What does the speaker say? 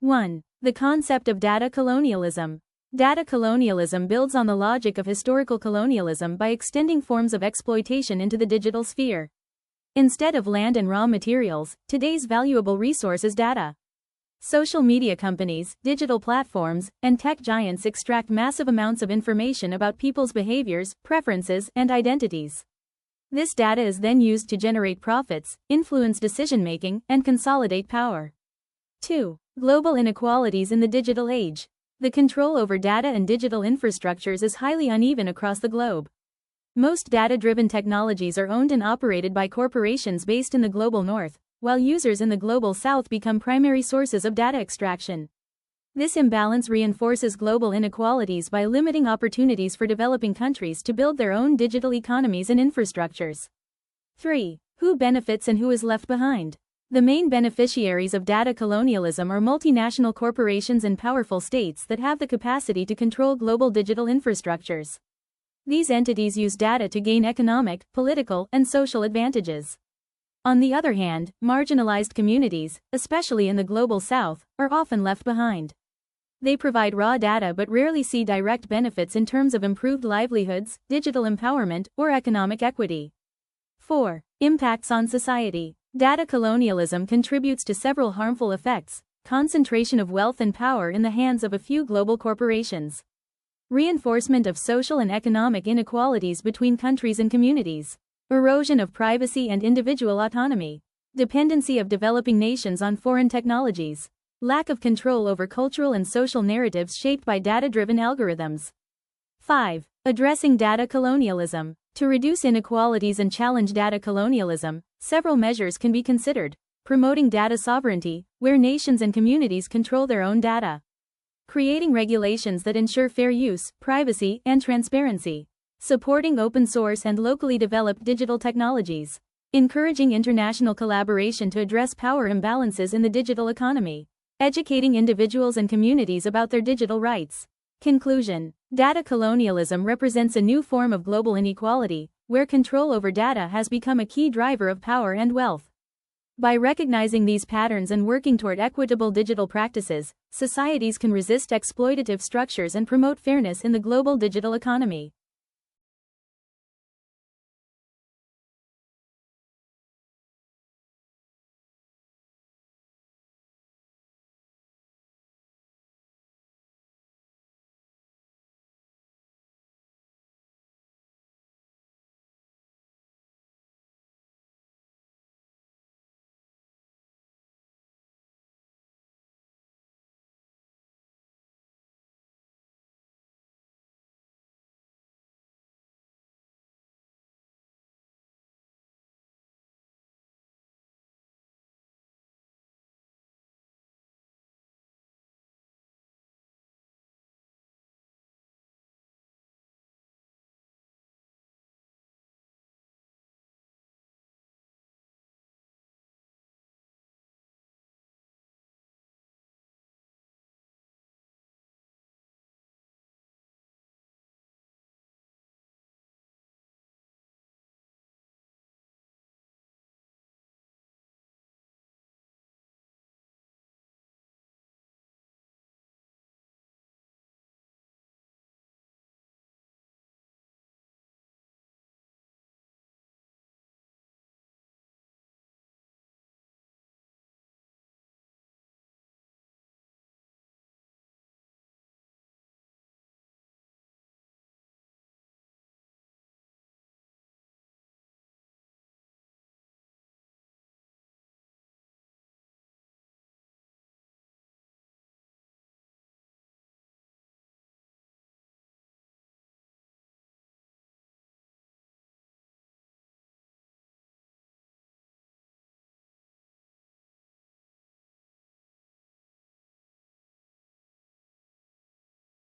1. The concept of data colonialism. Data colonialism builds on the logic of historical colonialism by extending forms of exploitation into the digital sphere. Instead of land and raw materials, today's valuable resource is data. Social media companies, digital platforms, and tech giants extract massive amounts of information about people's behaviors, preferences, and identities. This data is then used to generate profits, influence decision-making, and consolidate power. 2. Global inequalities in the digital age. The control over data and digital infrastructures is highly uneven across the globe. Most data-driven technologies are owned and operated by corporations based in the global north, while users in the global south become primary sources of data extraction. This imbalance reinforces global inequalities by limiting opportunities for developing countries to build their own digital economies and infrastructures. 3. Who benefits and who is left behind? The main beneficiaries of data colonialism are multinational corporations and powerful states that have the capacity to control global digital infrastructures. These entities use data to gain economic, political, and social advantages. On the other hand, marginalized communities, especially in the global south, are often left behind. They provide raw data but rarely see direct benefits in terms of improved livelihoods, digital empowerment, or economic equity. 4. Impacts on society. Data colonialism contributes to several harmful effects: concentration of wealth and power in the hands of a few global corporations, reinforcement of social and economic inequalities between countries and communities, erosion of privacy and individual autonomy, dependency of developing nations on foreign technologies, lack of control over cultural and social narratives shaped by data-driven algorithms. 5. Addressing data colonialism. To reduce inequalities and challenge data colonialism, several measures can be considered: promoting data sovereignty, where nations and communities control their own data; creating regulations that ensure fair use, privacy, and transparency; supporting open source and locally developed digital technologies; encouraging international collaboration to address power imbalances in the digital economy; educating individuals and communities about their digital rights. Conclusion. Data colonialism represents a new form of global inequality, where control over data has become a key driver of power and wealth. By recognizing these patterns and working toward equitable digital practices, societies can resist exploitative structures and promote fairness in the global digital economy.